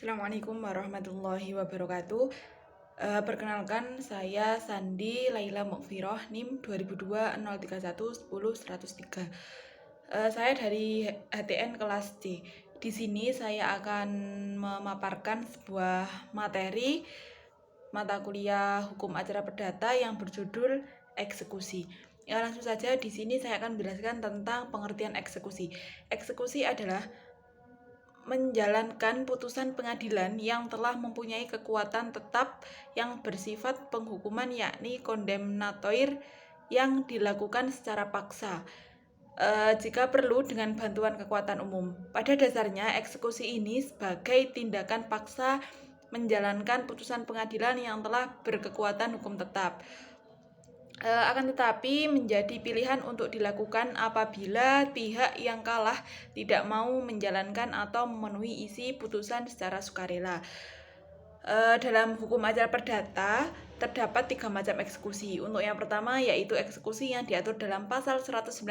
Assalamualaikum warahmatullahi wabarakatuh. Perkenalkan, saya Sandi Laila Mukfiroh, NIM 2002-031-10-103. Saya dari HTN kelas C. Di sini saya akan memaparkan sebuah materi mata kuliah Hukum Acara Perdata yang berjudul Eksekusi. Ya, langsung saja di sini saya akan menjelaskan tentang pengertian eksekusi. Eksekusi adalah menjalankan putusan pengadilan yang telah mempunyai kekuatan tetap yang bersifat penghukuman, yakni kondemnatoir, yang dilakukan secara paksa jika perlu dengan bantuan kekuatan umum. Pada dasarnya, eksekusi ini sebagai tindakan paksa menjalankan putusan pengadilan yang telah berkekuatan hukum tetap. Akan tetapi menjadi pilihan untuk dilakukan apabila pihak yang kalah tidak mau menjalankan atau memenuhi isi putusan secara sukarela. Dalam hukum acara perdata terdapat 3 macam eksekusi. Untuk yang pertama yaitu eksekusi yang diatur dalam pasal 196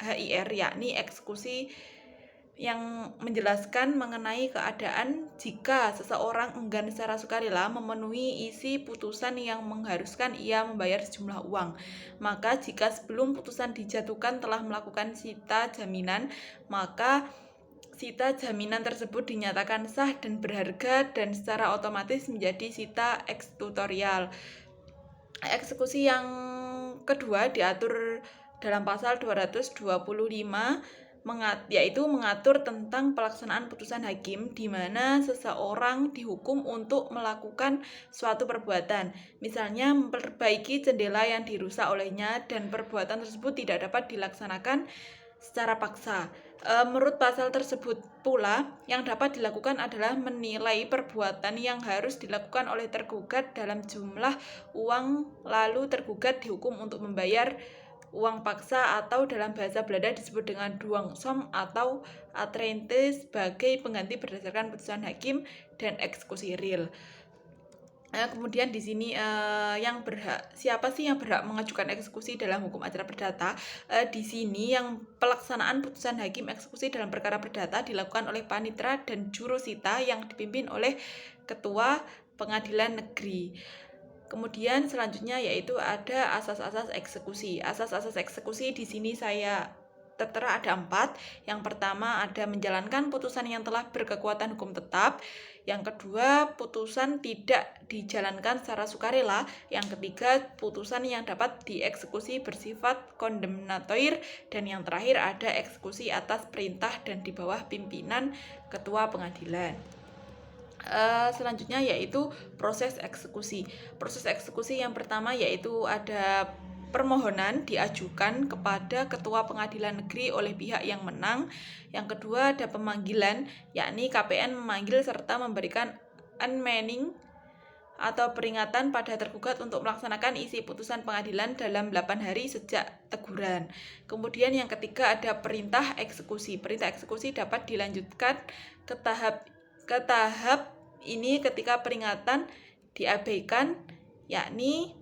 HIR, yakni eksekusi yang menjelaskan mengenai keadaan jika seseorang enggan secara sukarela memenuhi isi putusan yang mengharuskan ia membayar sejumlah uang. Maka jika sebelum putusan dijatuhkan telah melakukan sita jaminan, maka sita jaminan tersebut dinyatakan sah dan berharga dan secara otomatis menjadi sita ekstutorial. Eksekusi yang kedua diatur dalam pasal 225 yaitu mengatur tentang pelaksanaan putusan hakim, di mana seseorang dihukum untuk melakukan suatu perbuatan, misalnya memperbaiki jendela yang dirusak olehnya, dan perbuatan tersebut tidak dapat dilaksanakan secara paksa. Menurut pasal tersebut pula, yang dapat dilakukan adalah menilai perbuatan yang harus dilakukan oleh tergugat dalam jumlah uang, lalu tergugat dihukum untuk membayar uang paksa, atau dalam bahasa Belanda disebut dengan dwangsom atau atrente, sebagai pengganti berdasarkan putusan hakim dan eksekusi real. Kemudian di sini siapa sih yang berhak mengajukan eksekusi dalam hukum acara perdata? Di sini yang pelaksanaan putusan hakim eksekusi dalam perkara perdata dilakukan oleh panitera dan jurusita yang dipimpin oleh ketua pengadilan negeri. Kemudian selanjutnya yaitu ada asas-asas eksekusi. Asas-asas eksekusi di sini saya tertera ada 4. Yang pertama ada menjalankan putusan yang telah berkekuatan hukum tetap. Yang kedua, putusan tidak dijalankan secara sukarela. Yang ketiga, putusan yang dapat dieksekusi bersifat kondemnatoir. Dan yang terakhir ada eksekusi atas perintah dan di bawah pimpinan ketua pengadilan. Selanjutnya yaitu proses eksekusi. Proses eksekusi yang pertama yaitu ada permohonan diajukan kepada ketua pengadilan negeri oleh pihak yang menang. Yang kedua ada pemanggilan, yakni KPN memanggil serta memberikan unmanning atau peringatan pada tergugat untuk melaksanakan isi putusan pengadilan dalam 8 hari sejak teguran. Kemudian yang ketiga ada perintah eksekusi. Perintah eksekusi dapat dilanjutkan ke tahap ini ketika peringatan diabaikan, yakni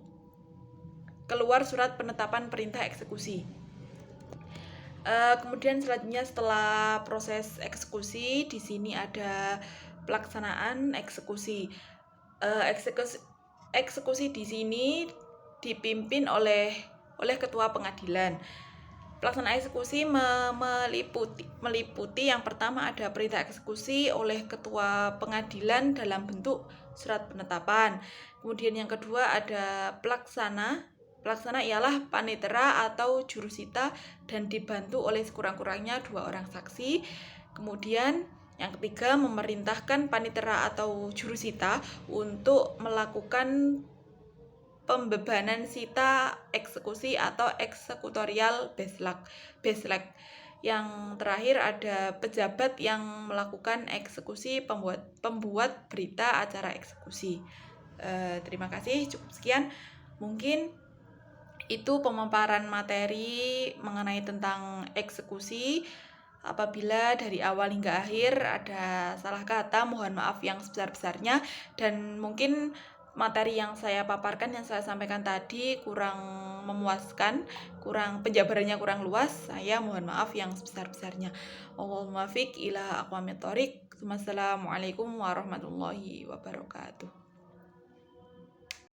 keluar surat penetapan perintah eksekusi. Kemudian selanjutnya setelah proses eksekusi, di sini ada pelaksanaan eksekusi. Eksekusi di sini dipimpin oleh ketua pengadilan. Pelaksanaan eksekusi meliputi yang pertama ada perintah eksekusi oleh ketua pengadilan dalam bentuk surat penetapan. Kemudian yang kedua ada pelaksana. Pelaksana ialah panitera atau jurusita dan dibantu oleh sekurang-kurangnya 2 orang saksi. Kemudian yang ketiga memerintahkan panitera atau jurusita untuk melakukan pembebanan sita eksekusi atau eksekutorial beslek. Yang terakhir ada pejabat yang melakukan eksekusi, pembuat berita acara eksekusi. Terima kasih, cukup sekian. Mungkin itu pemaparan materi mengenai tentang eksekusi. Apabila dari awal hingga akhir ada salah kata, mohon maaf yang sebesar-besarnya, dan mungkin materi yang saya paparkan, yang saya sampaikan tadi kurang memuaskan, penjabarannya kurang luas, saya mohon maaf yang sebesar-besarnya. Wallahul muwaffiq ila aqwamit thoriq. Wassalamualaikum warahmatullahi wabarakatuh.